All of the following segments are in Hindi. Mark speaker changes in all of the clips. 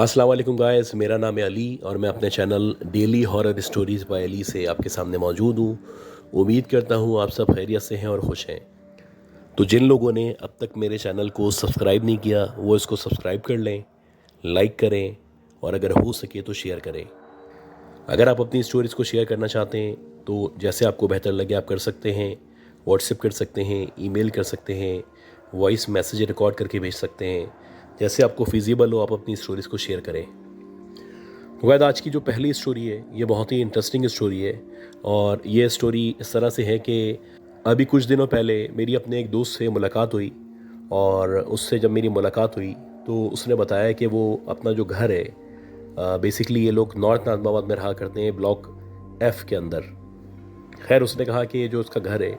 Speaker 1: अस्सलाम वालेकुम गाइस, मेरा नाम है अली और मैं अपने channel daily horror stories by Ali से आपके सामने मौजूद हूँ। उम्मीद करता हूँ आप सब खैरियत से हैं और खुश हैं। तो जिन लोगों ने अब तक मेरे चैनल को सब्सक्राइब नहीं किया वो इसको सब्सक्राइब कर लें, लाइक करें और अगर हो सके तो शेयर करें। अगर आप अपनी स्टोरीज़ को शेयर करना चाहते हैं तो जैसे आपको बेहतर लगे आप कर सकते हैं। व्हाट्सएप कर सकते हैं, ईमेल कर सकते हैं, वॉइस मैसेज रिकॉर्ड करके भेज सकते हैं। जैसे आपको फिजिबल हो आप अपनी स्टोरीज़ को शेयर करें। वैद आज की जो पहली स्टोरी है ये बहुत ही इंटरेस्टिंग स्टोरी है और ये स्टोरी इस तरह से है कि अभी कुछ दिनों पहले मेरी अपने एक दोस्त से मुलाकात हुई और उससे जब मेरी मुलाकात हुई तो उसने बताया कि वो अपना जो घर है, बेसिकली ये लोग नॉर्थ नाज़िमाबाद में रहा करते हैं, ब्लॉक एफ़ के अंदर। खैर उसने कहा कि ये जो उसका घर है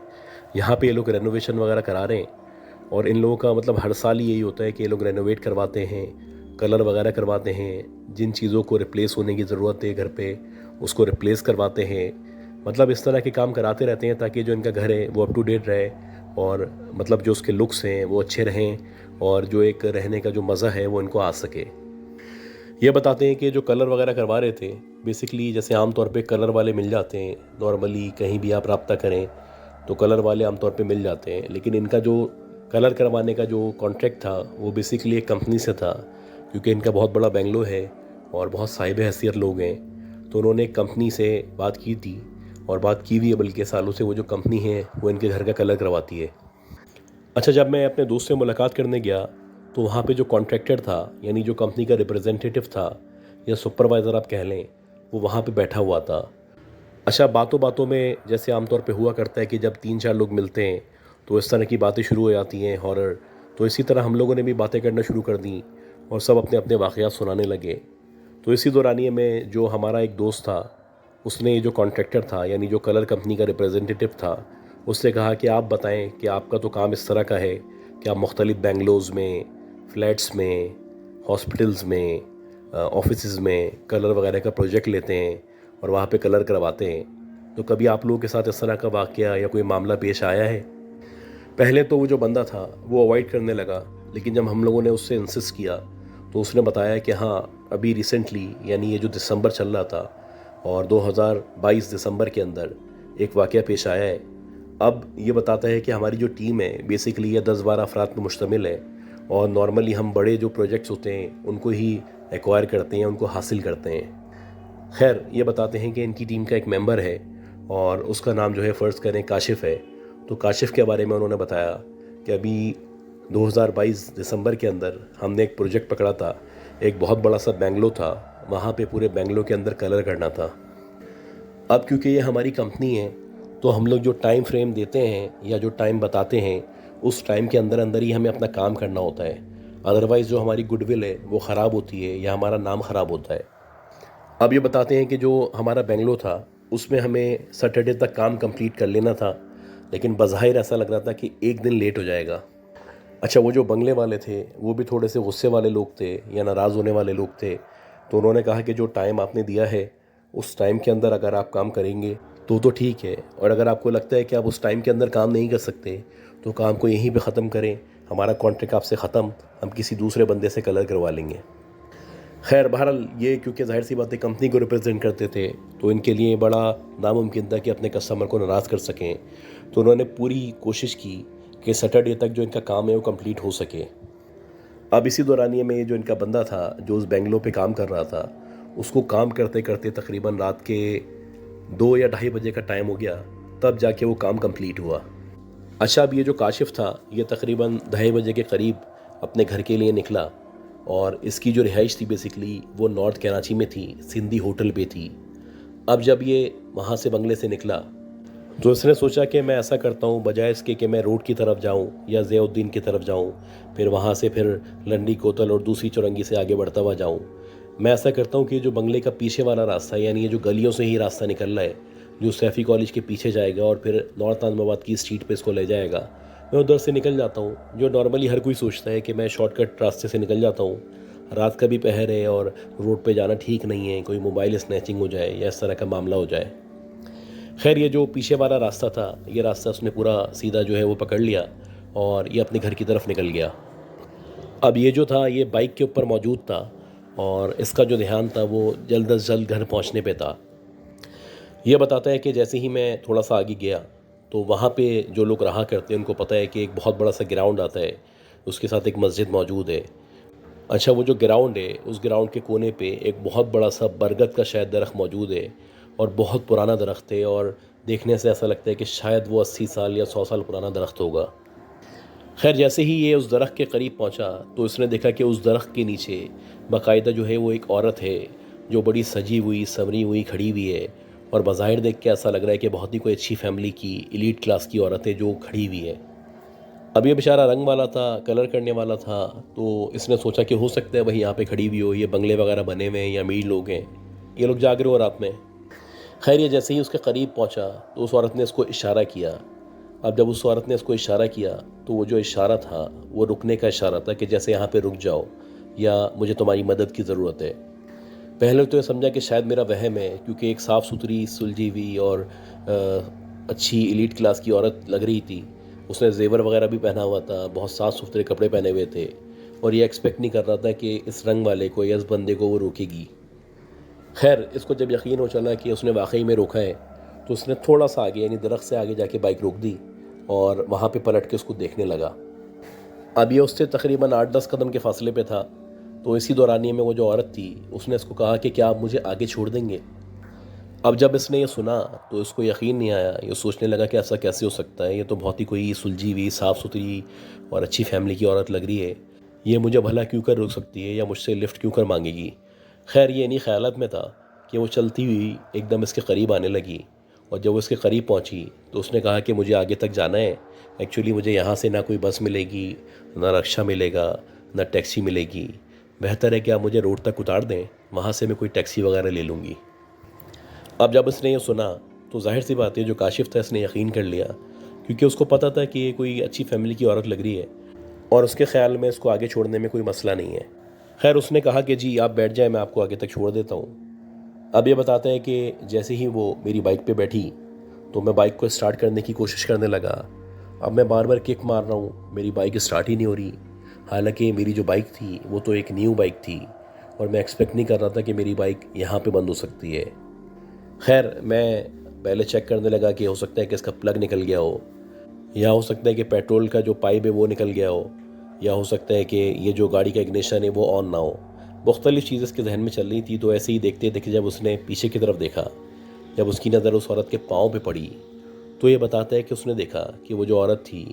Speaker 1: यहाँ पे ये लोग रेनोवेशन वगैरह करा रहे हैं और इन लोगों का मतलब हर साल ही यही होता है कि ये लोग रेनोवेट करवाते हैं, कलर वगैरह करवाते हैं, जिन चीज़ों को रिप्लेस होने की ज़रूरत है घर पे उसको रिप्लेस करवाते हैं। मतलब इस तरह के काम कराते रहते हैं ताकि जो इनका घर है वो अप टू डेट रहे और मतलब जो उसके लुक्स हैं वो अच्छे रहें और जो एक रहने का जो मज़ा है वो इनको आ सके। ये बताते हैं कि जो कलर वगैरह करवा रहे थे, बेसिकली जैसे आम तौर पे कलर वाले मिल जाते हैं, नॉर्मली कहीं भी आप रब्ता करें तो कलर वाले आम तौर पे मिल जाते हैं, लेकिन इनका जो कलर करवाने का जो कॉन्ट्रैक्ट था वो बेसिकली एक कंपनी से था, क्योंकि इनका बहुत बड़ा बेंगलो है और बहुत साहिब हैसियत लोग हैं। तो उन्होंने एक कंपनी से बात की थी और बात की हुई है बल्कि सालों से, वो जो कंपनी है वो इनके घर का कलर करवाती है। अच्छा, जब मैं अपने दोस्त से मुलाकात करने गया तो वहाँ पे जो कॉन्ट्रैक्टर था, यानी जो कंपनी का रिप्रेजेंटेटिव था या सुपरवाइज़र आप कह लें, वो वहाँ पे बैठा हुआ था। अच्छा, बातों बातों में जैसे आमतौर पे हुआ करता है कि जब 3-4 लोग मिलते हैं तो इस तरह की बातें शुरू हो जाती हैं हॉरर। तो इसी तरह हम लोगों ने भी बातें करना शुरू कर दी और सब अपने अपने वाक़यात सुनाने लगे। तो इसी दौरानिए में जो हमारा एक दोस्त था, उसने जो कॉन्ट्रैक्टर था यानी जो कलर कंपनी का रिप्रेजेंटेटिव था, उससे कहा कि आप बताएं कि आपका तो काम इस तरह का है कि आप मुख्तलिफ़ बेंगलोज़ में, फ्लैट्स में, हॉस्पिटल्स में, ऑफिसेज़ में कलर वगैरह का प्रोजेक्ट लेते हैं और वहाँ पे कलर करवाते हैं। तो कभी आप लोगों के साथ इस तरह का वाक़या या कोई मामला पेश आया है? पहले तो वो जो बंदा था वो अवॉइड करने लगा, लेकिन जब हम लोगों ने उससे इंसिस्ट किया तो उसने बताया कि हाँ, अभी रिसेंटली यानी ये जो दिसंबर चल रहा था और 2022 दिसंबर के अंदर एक वाक़या पेश आया है। अब ये बताता है कि हमारी जो टीम है बेसिकली ये 10-12 अफराद पर मुश्तमिल है और नॉर्मली हम बड़े जो प्रोजेक्ट्स होते हैं उनको ही एक्वायर करते हैं, उनको हासिल करते हैं। खैर ये बताते हैं कि इनकी टीम का एक मेंबर है और उसका नाम जो है फ़र्ज़ करें काशिफ़ है। तो काशिफ़ के बारे में उन्होंने बताया कि अभी 2022 दिसंबर के अंदर हमने एक प्रोजेक्ट पकड़ा था। एक बहुत बड़ा सा बेंगलो था, वहाँ पे पूरे बेंगलो के अंदर कलर करना था। अब क्योंकि ये हमारी कंपनी है तो हम लोग जो टाइम फ्रेम देते हैं या जो टाइम बताते हैं उस टाइम के अंदर अंदर ही हमें अपना काम करना होता है। अदरवाइज़ जो हमारी गुडविल है वो ख़राब होती है या हमारा नाम ख़राब होता है। अब ये बताते हैं कि जो हमारा बेंगलो था उसमें हमें सैटरडे तक काम कंप्लीट कर लेना था, लेकिन बज़ाहिर ऐसा लग रहा था कि एक दिन लेट हो जाएगा। अच्छा, वो जो बंगले वाले थे वो भी थोड़े से गुस्से वाले लोग थे या नाराज़ होने वाले लोग थे। तो उन्होंने कहा कि जो टाइम आपने दिया है उस टाइम के अंदर अगर आप काम करेंगे तो ठीक है, और अगर आपको लगता है कि आप उस टाइम के अंदर काम नहीं कर सकते तो काम को यहीं पे ख़त्म करें, हमारा कॉन्ट्रैक्ट आपसे ख़त्म, हम किसी दूसरे बंदे से कलर करवा लेंगे। खैर बहरहाल ये क्योंकि ज़ाहिर सी बात है कंपनी को रिप्रेजेंट करते थे तो इनके लिए बड़ा नामुमकिन था कि अपने कस्टमर को नाराज़ कर सकें। तो उन्होंने पूरी कोशिश की कि सैटरडे तक जो इनका काम है वो कंप्लीट हो सके। अब इसी दौरानिए में जो इनका बंदा था जो उस बेंगलो पे काम कर रहा था, उसको काम करते करते तकरीबन रात के 2 या ढाई बजे का टाइम हो गया, तब जाके वो काम कंप्लीट हुआ। अच्छा, अब ये जो काशिफ़ था ये तकरीबन ढाई बजे के करीब अपने घर के लिए निकला और इसकी जो रिहाइश थी बेसिकली वो नॉर्थ कराची में थी, सिंधी होटल पे थी। अब जब ये वहाँ से बंगले से निकला तो इसने सोचा कि मैं ऐसा करता हूँ, बजाय इसके कि मैं रोड की तरफ जाऊँ या ज़ियाउद्दीन की तरफ जाऊँ, फिर वहाँ से फिर लंडी कोतल और दूसरी चौरंगी से आगे बढ़ता हुआ जाऊँ, मैं ऐसा करता हूँ कि जो बंगले का पीछे वाला रास्ता है यानी ये जो गलियों से ही रास्ता निकल रहा है जो सैफ़ी कॉलेज के पीछे जाएगा और फिर नॉर्थ नाज़िमाबाद की स्ट्रीट पे इसको ले जाएगा, मैं उधर से निकल जाता हूँ। जो नॉर्मली हर कोई सोचता है कि मैं शॉर्टकट रास्ते से निकल जाता हूँ, रात का भी पहर है और रोड पे जाना ठीक नहीं है, कोई मोबाइल स्नैचिंग हो जाए या इस तरह का मामला हो जाए। खैर ये जो पीछे वाला रास्ता था ये रास्ता उसने पूरा सीधा जो है वो पकड़ लिया और ये अपने घर की तरफ निकल गया। अब ये जो था ये बाइक के ऊपर मौजूद था और इसका जो ध्यान था वो जल्द अज जल्द घर पहुंचने पे था। ये बताता है कि जैसे ही मैं थोड़ा सा आगे गया तो वहाँ पे जो लोग रहा करते हैं उनको पता है कि एक बहुत बड़ा सा ग्राउंड आता है, उसके साथ एक मस्जिद मौजूद है। अच्छा, वो जो ग्राउंड है उस ग्राउंड के कोने पे एक बहुत बड़ा सा बरगद का शायद दरख्त मौजूद है और बहुत पुराना दरख्त है और देखने से ऐसा लगता है कि शायद वो 80 साल या 100 साल पुराना दरख्त होगा। खैर, जैसे ही ये उस दरख्त के करीब पहुंचा तो इसने देखा कि उस दरख्त के नीचे बाकायदा जो है वो एक औरत है जो बड़ी सजी हुई संवरी हुई खड़ी हुई है और बज़ाहिर देख के ऐसा लग रहा है कि बहुत ही कोई अच्छी फैमिली की एलीट क्लास की औरत है जो खड़ी हुई है। अब ये बेचारा रंग वाला था, कलर करने वाला था, तो इसने सोचा कि हो सकता है वही यहाँ पे खड़ी हुई हो, ये बंगले वगैरह बने हुए हैं या अमीर लोग हैं, ये लोग जाग रहे हो रात में। खैर, ये जैसे ही उसके करीब पहुँचा तो उस औरत ने इसको इशारा किया। अब जब उस औरत ने इसको इशारा किया तो वो जो इशारा था वो रुकने का इशारा था कि जैसे यहाँ पे रुक जाओ या मुझे तुम्हारी मदद की ज़रूरत है। पहले तो ये समझा कि शायद मेरा वहम है, क्योंकि एक साफ़ सुथरी सुलझी हुई और अच्छी एलीट क्लास की औरत लग रही थी। उसने ज़ेवर वगैरह भी पहना हुआ था, बहुत साफ़ सुथरे कपड़े पहने हुए थे और ये एक्सपेक्ट नहीं कर रहा था कि इस रंग वाले को या इस बंदे को वो रोकेगी। खैर, इसको जब यकीन हो चला कि उसने वाकई में रोका है तो उसने थोड़ा सा आगे यानी दरख्त से आगे जाके बाइक रोक दी और वहाँ पे पलट के उसको देखने लगा। अब ये उससे तकरीबन 8-10 कदम के फासले पे था। तो इसी दौरानिए में वो जो औरत थी उसने इसको कहा कि क्या आप मुझे आगे छोड़ देंगे। अब जब इसने ये सुना तो इसको यकीन नहीं आया। ये सोचने लगा कि ऐसा कैसे हो सकता है, ये तो बहुत ही कोई सुलझी हुई साफ़ सुथरी और अच्छी फैमिली की औरत लग रही है, ये मुझे भला क्यों कर रोक सकती है या मुझसे लिफ्ट क्यों कर मांगेगी। खैर, ये इन्हीं ख्यालात में था कि वो चलती हुई एकदम इसके करीब आने लगी और जब वो इसके करीब पहुंची तो उसने कहा कि मुझे आगे तक जाना है। एक्चुअली मुझे यहाँ से ना कोई बस मिलेगी, ना रिक्शा मिलेगा, ना टैक्सी मिलेगी। बेहतर है कि आप मुझे रोड तक उतार दें, वहाँ से मैं कोई टैक्सी वगैरह ले लूँगी। अब जब इसने ये सुना तो जाहिर सी बात है जो काशिफ था इसने यकीन कर लिया, क्योंकि उसको पता था कि ये कोई अच्छी फैमिली की औरत लग रही है और उसके ख्याल में इसको आगे छोड़ने में कोई मसला नहीं है। खैर, उसने कहा कि जी आप बैठ जाए, मैं आपको आगे तक छोड़ देता हूँ। अब ये बताता है कि जैसे ही वो मेरी बाइक पे बैठी तो मैं बाइक को स्टार्ट करने की कोशिश करने लगा। अब मैं बार बार किक मार रहा हूँ, मेरी बाइक स्टार्ट ही नहीं हो रही। हालांकि मेरी जो बाइक थी वो तो एक न्यू बाइक थी और मैं एक्सपेक्ट नहीं कर रहा था कि मेरी बाइक यहाँ पे बंद हो सकती है। खैर, मैं पहले चेक करने लगा कि हो सकता है कि इसका प्लग निकल गया हो, या हो सकता है कि पेट्रोल का जो पाइप है वो निकल गया हो, या हो सकता है कि ये जो गाड़ी का इग्निशन है वो ऑन ना हो। मुख्तलिफ़ चीज़ें इसके जहन में चल रही थी। तो ऐसे ही देखते देखते जब उसने पीछे की तरफ देखा, जब उसकी नज़र उस औरत के पाँव पे पड़ी तो ये बताता है कि उसने देखा कि वो जो औरत थी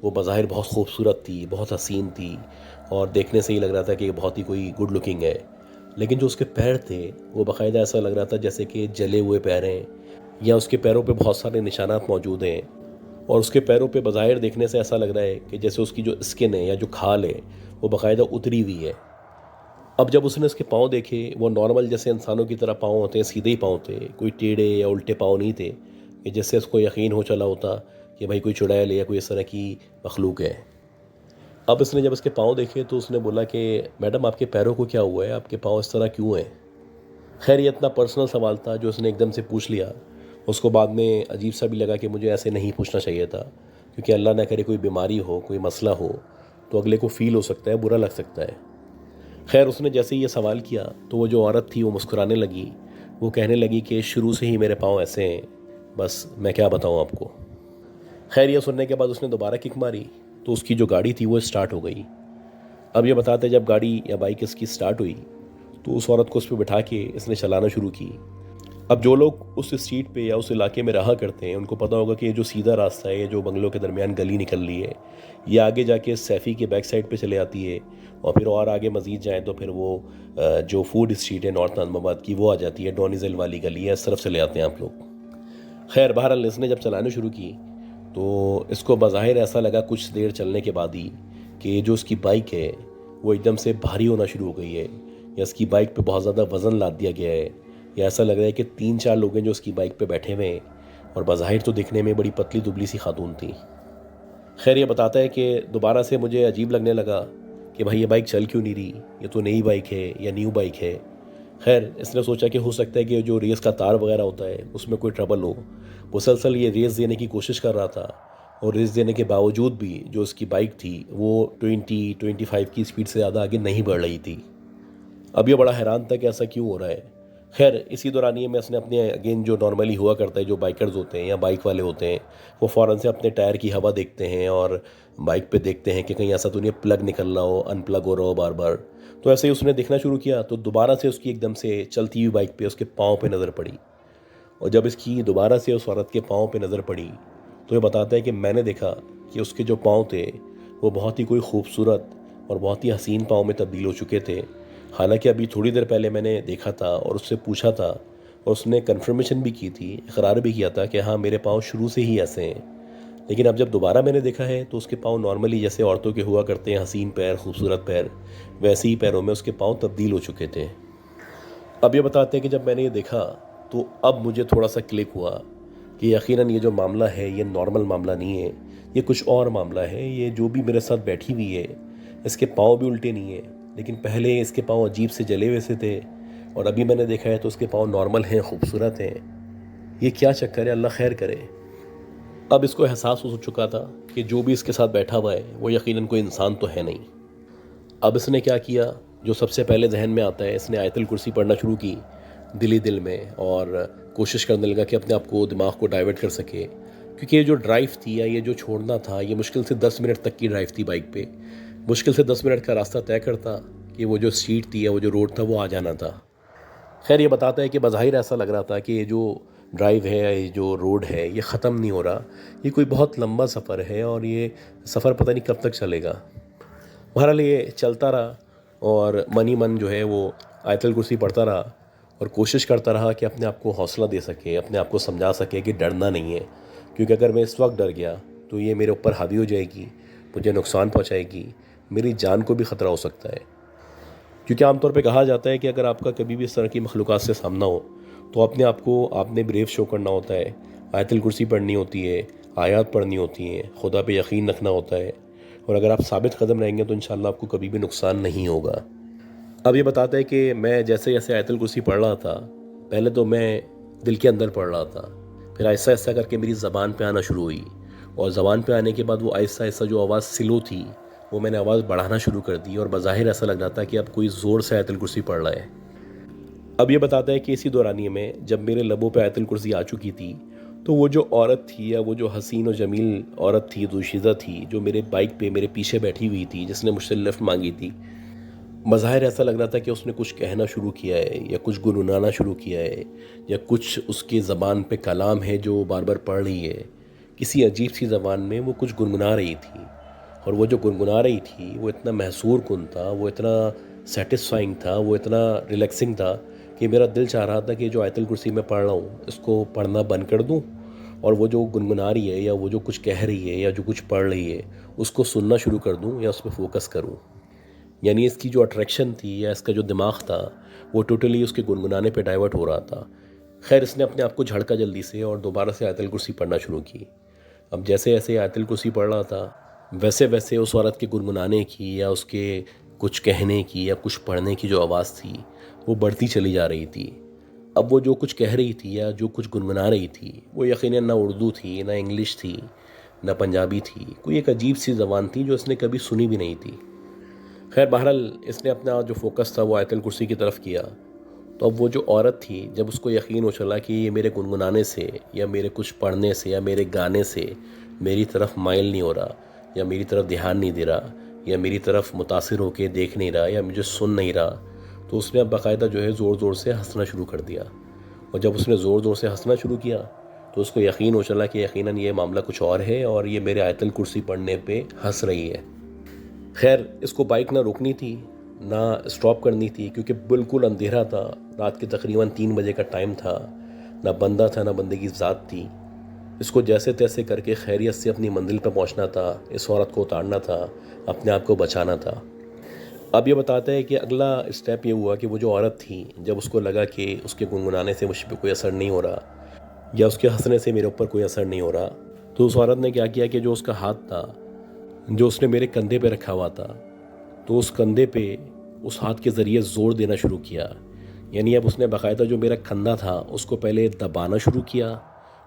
Speaker 1: वो बज़ाहिर बहुत खूबसूरत थी, बहुत हसीन थी और देखने से ही लग रहा था कि बहुत ही कोई गुड लुकिंग है। लेकिन जो उसके पैर थे वो बाकायदा ऐसा लग रहा था जैसे कि जले हुए पैर हैं, या उसके पैरों पे बहुत सारे निशानात मौजूद हैं और उसके पैरों पे बज़ाहिर देखने से ऐसा लग रहा है कि जैसे उसकी जो स्किन है या जो खाल है वो बाकायदा उतरी हुई है। अब जब उसने उसके पाँव देखे, वो नॉर्मल जैसे इंसानों की तरह पाँव होते हैं, सीधे ही पाँव थे, कोई टेढ़े या उल्टे पाँव नहीं थे कि जिससे उसको यकीन हो चला होता कि भाई कोई चुड़ैल है या कोई इस तरह की मखलूक है। अब इसने जब इसके पाँव देखे तो उसने बोला कि मैडम आपके पैरों को क्या हुआ है, आपके पाँव इस तरह क्यों हैं। खैर, ये इतना पर्सनल सवाल था जो उसने एकदम से पूछ लिया। उसको बाद में अजीब सा भी लगा कि मुझे ऐसे नहीं पूछना चाहिए था, क्योंकि अल्लाह ना करे कोई बीमारी हो, कोई मसला हो तो अगले को फ़ील हो सकता है, बुरा लग सकता है। खैर, उसने जैसे ही ये सवाल किया तो वो जो औरत थी वो मुस्कुराने लगी। वो कहने लगी कि शुरू से ही मेरे पाँव ऐसे हैं, बस मैं क्या बताऊँ आपको। खैर, ये सुनने के बाद उसने दोबारा किक मारी तो उसकी जो गाड़ी थी वो स्टार्ट हो गई। अब ये बताते जब गाड़ी या बाइक इसकी स्टार्ट हुई तो उस औरत को उस पर बिठा के इसने चलाना शुरू की। अब जो लोग उस स्ट्रीट पे या उस इलाके में रहा करते हैं उनको पता होगा कि ये जो सीधा रास्ता है, ये जो बंगलों के दरमियान गली निकल रही है, ये आगे जाके सैफ़ी के बैक साइड पे चले आती है और फिर और आगे मज़ीद जाएँ तो फिर वो जो फूड स्ट्रीट है नॉर्थ नाज़िमाबाद की वो आ जाती है, डोनिज़ल वाली गली है, इस तरफ चले आते हैं आप लोग। खैर, बहरहाल इसने जब चलाना शुरू की तो इसको बज़ाहिर ऐसा लगा कुछ देर चलने के बाद ही कि जो उसकी बाइक है वो एकदम से भारी होना शुरू हो गई है, या इसकी बाइक पे बहुत ज़्यादा वज़न लाद दिया गया है, या ऐसा लग रहा है कि 3-4 लोग हैं जो उसकी बाइक पे बैठे हुए हैं और बज़ाहिर तो दिखने में बड़ी पतली दुबली सी खातून थी। खैर, ये बताता है कि दोबारा से मुझे अजीब लगने लगा कि भाई ये बाइक चल क्यों नहीं रही, ये तो नई बाइक है या न्यू बाइक है। खैर, इसने सोचा कि हो सकता है कि जो रेस का तार वगैरह होता है उसमें कोई ट्रबल हो। मुसलसल ये रेस देने की कोशिश कर रहा था और रेस देने के बावजूद भी जो उसकी बाइक थी वो 20-25 की स्पीड से ज़्यादा आगे नहीं बढ़ रही थी। अब ये बड़ा हैरान था कि ऐसा क्यों हो रहा है। खैर इसी दौरान ये मैं उसने अपने अगेन जो नॉर्मली हुआ करता है, जो बाइकर्स होते हैं या बाइक वाले होते हैं, वो फ़ौरन से अपने टायर की हवा देखते हैं और बाइक पे देखते हैं कि कहीं ऐसा तो नहीं प्लग निकल रहा हो, अनप्लग हो रहा हो बार बार। तो ऐसे ही उसने देखना शुरू किया तो दोबारा से उसकी एकदम से चलती हुई बाइक पे उसके पाँव पे नज़र पड़ी। और जब इसकी दोबारा से उस औरत के पाँव पे नज़र पड़ी तो ये बताता है कि मैंने देखा कि उसके जो पाँव थे वो बहुत ही कोई खूबसूरत और बहुत ही हसीन पाँव में तब्दील हो चुके थे। हालांकि अभी थोड़ी देर पहले मैंने देखा था और उससे पूछा था और उसने कन्फर्मेशन भी की थी, इकरार भी किया था कि हाँ मेरे पाँव शुरू से ही ऐसे हैं। लेकिन अब जब दोबारा मैंने देखा है तो उसके पाँव नॉर्मली जैसे औरतों के हुआ करते हैं, हसीन पैर, खूबसूरत पैर, वैसे ही पैरों में उसके पाँव तब्दील हो चुके थे। अब ये बताते हैं कि जब मैंने ये देखा तो अब मुझे थोड़ा सा क्लिक हुआ कि यकीनन ये जो मामला है ये नॉर्मल मामला नहीं है, ये कुछ और मामला है। ये जो भी मेरे साथ बैठी हुई है इसके पाँव भी उल्टे नहीं हैं, लेकिन पहले इसके पाँव अजीब से जले हुए से थे और अभी मैंने देखा है तो उसके पाँव नॉर्मल हैं, खूबसूरत हैं। ये क्या चक्कर है, अल्लाह खैर करे। अब इसको एहसास हो चुका था कि जो भी इसके साथ बैठा हुआ है वो यकीनन कोई इंसान तो है नहीं। अब इसने क्या किया, जो सबसे पहले जहन में आता है, इसने आयतुल कुर्सी पढ़ना शुरू की दिल ही दिल में और कोशिश करने लगा कि अपने आप को, दिमाग को डाइवर्ट कर सके। क्योंकि ये जो ड्राइव थी या ये जो छोड़ना था, ये मुश्किल से 10 मिनट तक की ड्राइव थी बाइक पे। मुश्किल से 10 मिनट का रास्ता तय करता कि वो जो स्ट्रीट थी या वो जो रोड था वो आ जाना था। खैर ये बताता है कि बज़ाहिर ऐसा लग रहा था कि ये जो ड्राइव है, ये जो रोड है, ये ख़त्म नहीं हो रहा, ये कोई बहुत लंबा सफ़र है और ये सफ़र पता नहीं कब तक चलेगा। बहरहाल ये चलता रहा और मन ही मन जो है वो आयतुल कुर्सी पढ़ता रहा और कोशिश करता रहा कि अपने आप को हौसला दे सके, अपने आप को समझा सके कि डरना नहीं है। क्योंकि अगर मैं इस वक्त डर गया तो ये मेरे ऊपर हावी हो जाएगी, मुझे नुकसान पहुंचाएगी, मेरी जान को भी ख़तरा हो सकता है। क्योंकि आमतौर पे कहा जाता है कि अगर आपका कभी भी इस तरह की मखलूक़ात से सामना हो तो अपने आप को आपने ब्रेव शो करना होता है, आयतुल कुर्सी पढ़नी होती है, आयात पढ़नी होती हैं, खुदा पे यकीन रखना होता है और अगर आप साबित कदम रहेंगे तो इंशाल्लाह आपको कभी भी नुकसान नहीं होगा। अब ये बताता है कि मैं जैसे जैसे आयतुल कुर्सी पढ़ रहा था, पहले तो मैं दिल के अंदर पढ़ रहा था, फिर आहिस्ता आहिस्ता करके मेरी ज़बान पे आना शुरू हुई और ज़बान पे आने के बाद वो आहिस्ता आहिस्ता जो आवाज़ स्लो थी वो मैंने आवाज़ बढ़ाना शुरू कर दी और बज़ाहिर ऐसा लग रहा था कि अब कोई ज़ोर से आयतुल कुर्सी पढ़ रहा है। अब ये बताता है कि इसी दौरानिए में जब मेरे लबों पे आयतुल कुर्सी आ चुकी थी तो वो जो औरत थी या वो जो हसीन और जमील औरत थी, दोशीज़ा थी, जो मेरे बाइक पे मेरे पीछे बैठी हुई थी, जिसने मुझसे लिफ्ट मांगी थी, बज़ाहिर ऐसा लग रहा था कि उसने कुछ कहना शुरू किया है या कुछ गुनगुनाना शुरू किया है या कुछ उसकी ज़बान पे कलाम है जो बार बार पढ़ रही है। किसी अजीब सी ज़बान में वो कुछ गुनगुना रही थी और वो जो गुनगुना रही थी वो इतना महसूर कुन था, वो इतना सेटिस्फाइंग था, वो इतना रिलैक्सिंग था कि मेरा दिल चाह रहा था कि जो आयतुल कुर्सी मैं पढ़ रहा हूँ इसको पढ़ना बंद कर दूँ और वो जो गुनगुना रही है या वो जो कुछ कह रही है या जो कुछ पढ़ रही है उसको सुनना शुरू कर दूँ या उस पर फोकस करूँ। यानी इसकी जो अट्रैक्शन थी या इसका जो दिमाग था वो टोटली उसके गुनगुनाने पे डाइवर्ट हो रहा था। खैर इसने अपने आप को झड़का जल्दी से और दोबारा से आयतुल कुर्सी पढ़ना शुरू की। अब जैसे जैसे आयतुल कुर्सी पढ़ रहा था वैसे वैसे उस औरत के गुनगुनाने की या उसके कुछ कहने की या कुछ पढ़ने की जो आवाज़ थी वो बढ़ती चली जा रही थी। अब वो जो कुछ कह रही थी या जो कुछ गुनगुना रही थी वो यकीनन ना उर्दू थी, ना इंग्लिश थी, ना पंजाबी थी, कोई एक अजीब सी ज़बान थी जो इसने कभी सुनी भी नहीं थी। खैर बहरहाल इसने अपना जो फोकस था वो आयतुल कुर्सी की तरफ किया। तो अब वो जो औरत थी जब उसको यकीन हो चला कि ये मेरे गुनगुनाने से या मेरे कुछ पढ़ने से या मेरे गाने से मेरी तरफ माइल नहीं हो रहा या मेरी तरफ ध्यान नहीं दे रहा या मेरी तरफ मुतासिर होकर देख नहीं रहा या मुझे सुन नहीं रहा, तो उसने अब बाकायदा जो है ज़ोर ज़ोर से हंसना शुरू कर दिया। और जब उसने ज़ोर ज़ोर से हंसना शुरू किया तो उसको यकीन हो चला कि यकीनन ये मामला कुछ और है और ये मेरे आयतुल कुर्सी पढ़ने पे हंस रही है। खैर इसको बाइक ना रोकनी थी ना स्टॉप करनी थी क्योंकि बिल्कुल अंधेरा था, रात के तकरीबन 3 बजे का टाइम था, ना बंदा था ना बंदे की ज़ात थी। इसको जैसे तैसे करके खैरियत से अपनी मंजिल पर पहुंचना था, इस औरत को उतारना था, अपने आप को बचाना था। अब ये बताता है कि अगला स्टेप ये हुआ कि वो जो औरत थी जब उसको लगा कि उसके गुनगुनाने से मुझ पर कोई असर नहीं हो रहा या उसके हंसने से मेरे ऊपर कोई असर नहीं हो रहा, तो उस औरत ने क्या किया कि जो उसका हाथ था जो उसने मेरे कंधे पे रखा हुआ था तो उस कंधे पे उस हाथ के ज़रिए ज़ोर देना शुरू किया। यानी अब उसने बाकायदा जो मेरा कंधा था उसको पहले दबाना शुरू किया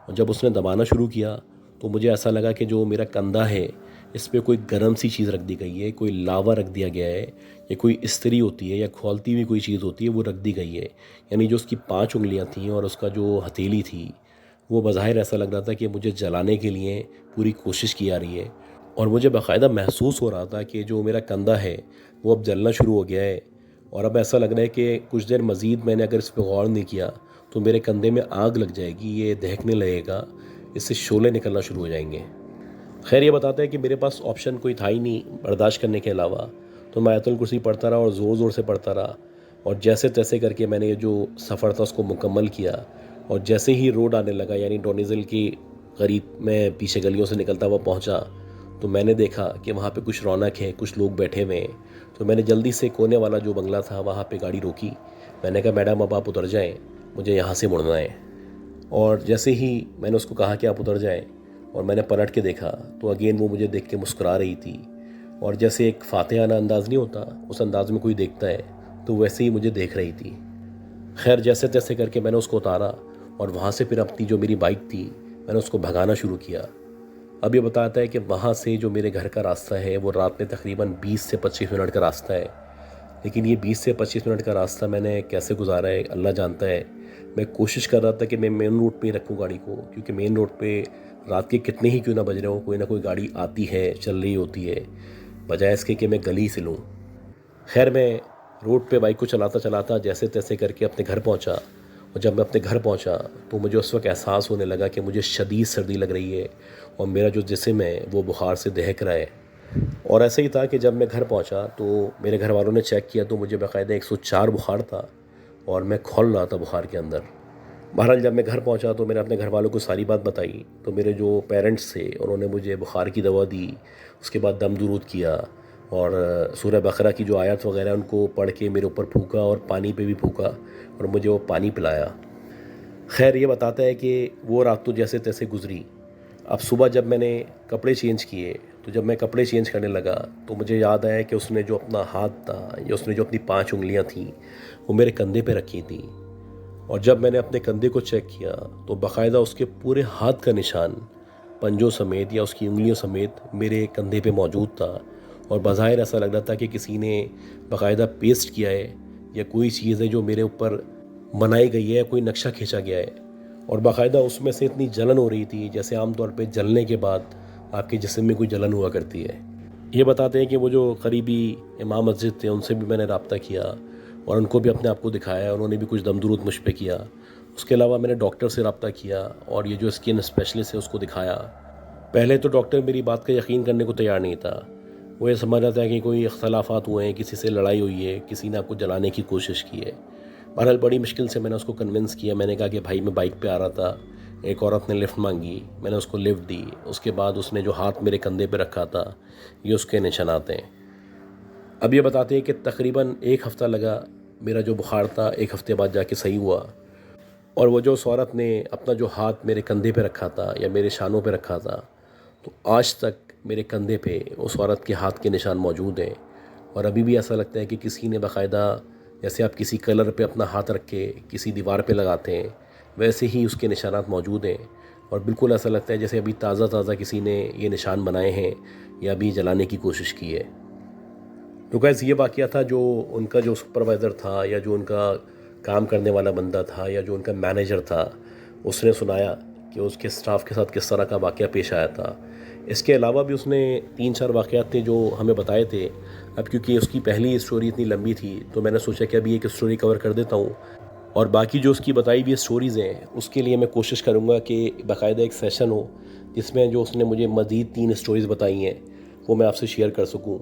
Speaker 1: और जब उसने दबाना शुरू किया तो मुझे ऐसा लगा कि जो मेरा कंधा है इस पे कोई गर्म सी चीज़ रख दी गई है, कोई लावा रख दिया गया है, या कोई इस्त्री होती है या खौलती हुई कोई चीज़ होती है वो रख दी गई है। यानी जो उसकी 5 उँगलियाँ थीं और उसका जो हथेली थी, वो बज़ाहिर ऐसा लग रहा था कि मुझे जलाने के लिए पूरी कोशिश की जा रही है। और मुझे बाकायदा महसूस हो रहा था कि जो मेरा कंधा है वो अब जलना शुरू हो गया है। और अब ऐसा लग रहा है कि कुछ देर मज़ीद मैंने अगर इस पर गौर नहीं किया तो मेरे कंधे में आग लग जाएगी, ये दहकने लगेगा, इससे शोले निकलना शुरू हो जाएंगे। खैर ये बताता है कि मेरे पास ऑप्शन कोई था ही नहीं बर्दाश्त करने के अलावा, तो मैं आयतुल कुर्सी पढ़ता रहा और ज़ोर ज़ोर से पढ़ता रहा। और जैसे तैसे करके मैंने ये जो सफ़र था उसको मुकम्मल किया। और जैसे ही रोड आने लगा, यानी डोनिज़िल की करीब मैं पीछे गलियों से निकलता हुआ पहुंचा, तो मैंने देखा कि वहाँ पे कुछ रौनक है, कुछ लोग बैठे हुए हैं। तो मैंने जल्दी से कोने वाला जो बंगला था वहाँ पे गाड़ी रोकी। मैंने कहा मैडम अब आप उतर जाएं, मुझे यहाँ से मुड़ना है। और जैसे ही मैंने उसको कहा कि आप उतर जाएं और मैंने पलट के देखा तो अगेन वो मुझे देख के मुस्कुरा रही थी। और जैसे एक फातिहाना अंदाज़ नहीं होता, उस अंदाज़ में कोई देखता है, तो वैसे ही मुझे देख रही थी। खैर जैसे तैसे करके मैंने उसको उतारा और वहाँ से फिर अपनी जो मेरी बाइक थी मैंने उसको भगाना शुरू किया। अब ये बताता है कि वहाँ से जो मेरे घर का रास्ता है वो रात में तकरीबन 20 से 25 मिनट का रास्ता है। लेकिन ये 20 से 25 मिनट का रास्ता मैंने कैसे गुजारा है अल्लाह जानता है। मैं कोशिश कर रहा था कि मैं मेन रोड पे ही रखूँ गाड़ी को, क्योंकि मेन रोड पे रात के कितने ही क्यों ना बज रहे हो, कोई ना कोई गाड़ी आती है, चल रही होती है, बजाय इसके कि मैं गली से लूँ। खैर मैं रोड पे बाइक को चलाता चलाता जैसे तैसे करके अपने घर पहुंचा। और जब मैं अपने घर पहुंचा तो मुझे उस वक्त एहसास होने लगा कि मुझे शदीद सर्दी लग रही है और मेरा जो जिस्म है वो बुखार से दहक रहा है। और ऐसे ही था कि जब मैं घर पहुंचा तो मेरे घर वालों ने चेक किया तो मुझे बाकायदा 104 बुखार था और मैं खौल रहा था बुखार के अंदर। बहरहाल जब मैं घर पहुंचा तो मैंने अपने घर वालों को सारी बात बताई। तो मेरे जो पेरेंट्स थे उन्होंने मुझे बुखार की दवा दी, उसके बाद दम दुरूद किया और सूरह बकरा की जो आयत वगैरह उनको पढ़ के मेरे ऊपर फूका और पानी पे भी फूका और मुझे वो पानी पिलाया। खैर ये बताता है कि वो रात तो जैसे तैसे गुजरी। अब सुबह जब मैंने कपड़े चेंज किए तो जब मैं कपड़े चेंज करने लगा तो मुझे याद आया कि उसने जो अपना हाथ था या उसने जो अपनी 5 उंगलियां थीं वो मेरे कंधे पे रखी थी। और जब मैंने अपने कंधे को चेक किया तो बाकायदा उसके पूरे हाथ का निशान पंजों समेत या उसकी उंगलियों समेत मेरे कंधे पे मौजूद था। और बज़ाहिर ऐसा लग रहा था कि किसी ने बाकायदा पेस्ट किया है या कोई चीज़ है जो मेरे ऊपर बनाई गई है, कोई नक्शा खींचा गया है। और बाकायदा उसमें से इतनी जलन हो रही थी जैसे आमतौर पे जलने के बाद आपके जिस्म में कोई जलन हुआ करती है। ये बताते हैं कि वो जो करीबी इमाम मस्जिद थे उनसे भी मैंने रब्ता किया और उनको भी अपने आप को दिखाया, उन्होंने भी कुछ दम दुरूद मुझ पे किया। उसके अलावा मैंने डॉक्टर से रब्ता किया और ये जो स्किन स्पेशलिस्ट है उसको दिखाया। पहले तो डॉक्टर मेरी बात का यकीन करने को तैयार नहीं था। वो ये समझ रहा था कि कोई इख्तलाफात हुए हैं, किसी से लड़ाई हुई है, किसी ने आपको जलाने की कोशिश की है। बहरहाल बड़ी मुश्किल से मैंने उसको कन्विंस किया। मैंने कहा कि भाई मैं बाइक पे आ रहा था, एक औरत ने लिफ़्ट मांगी, मैंने उसको लिफ्ट दी। उसके बाद उसने जो हाथ मेरे कंधे पे रखा था ये उसके निशानात हैं। अब ये बताते हैं कि तकरीबन 1 हफ़्ता लगा, मेरा जो बुखार था 1 हफ़्ते बाद जाके सही हुआ। और वो जो उस औरत ने अपना जो हाथ मेरे कंधे पे रखा था या मेरे शानों पे रखा था, तो आज तक मेरे कंधे पे उस औरत के हाथ के निशान मौजूद हैं। और अभी भी ऐसा लगता है कि किसी ने बाकायदा, जैसे आप किसी कलर पे अपना हाथ रख के किसी दीवार पे लगाते हैं, वैसे ही उसके निशानात मौजूद हैं। और बिल्कुल ऐसा लगता है जैसे अभी ताज़ा ताज़ा किसी ने ये निशान बनाए हैं या अभी जलाने की कोशिश की है। तो गैस ये वाक़या था जो उनका जो सुपरवाइज़र था या जो उनका काम करने वाला बंदा था या जो उनका मैनेजर था उसने सुनाया कि उसके स्टाफ के साथ किस तरह का वाक़या पेश आया था। इसके अलावा भी उसने 3-4 वाक़यात थे जो हमें बताए थे। अब क्योंकि उसकी पहली स्टोरी इतनी लंबी थी तो मैंने सोचा कि अभी एक स्टोरी कवर कर देता हूँ और बाकी जो उसकी बताई हुई स्टोरीज़ हैं उसके लिए मैं कोशिश करूँगा कि बाकायदा एक सेशन हो जिसमें जो उसने मुझे मज़ीद 3 स्टोरीज़ बताई हैं वो मैं आपसे शेयर कर सकूँ।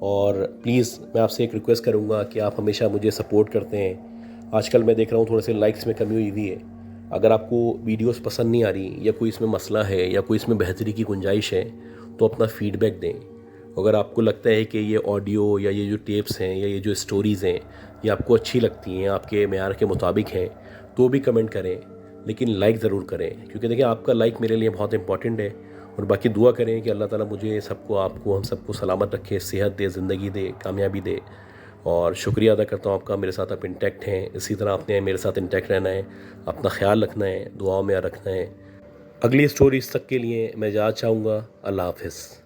Speaker 1: और प्लीज़ मैं आपसे एक रिक्वेस्ट करूँगा कि आप हमेशा मुझे सपोर्ट करते हैं। आजकल मैं देख रहा हूँ थोड़े से लाइक्स में कमी हुई है। अगर आपको वीडियोस पसंद नहीं आ रही या कोई इसमें मसला है या कोई इसमें बेहतरी की गुंजाइश है तो अपना फ़ीडबैक दें। अगर आपको लगता है कि ये ऑडियो या ये जो टेप्स हैं या ये जो स्टोरीज़ हैं ये आपको अच्छी लगती हैं, आपके मेयार के मुताबिक हैं, तो भी कमेंट करें, लेकिन लाइक ज़रूर करें। क्योंकि देखिए आपका लाइक मेरे लिए बहुत इंपॉर्टेंट है। और बाकी दुआ करें कि अल्लाह ताला मुझे सबको, आपको, हम सबको सलामत रखे, सेहत दे, ज़िंदगी दे, कामयाबी दे। और शुक्रिया अदा करता हूँ आपका, मेरे साथ आप इंटैक्ट हैं। इसी तरह आपने मेरे साथ इंटैक्ट रहना है, अपना ख्याल रखना है, दुआओं में रखना है। अगली स्टोरीज तक के लिए मैं जा चाहूँगा। अल्लाह हाफ़िज़।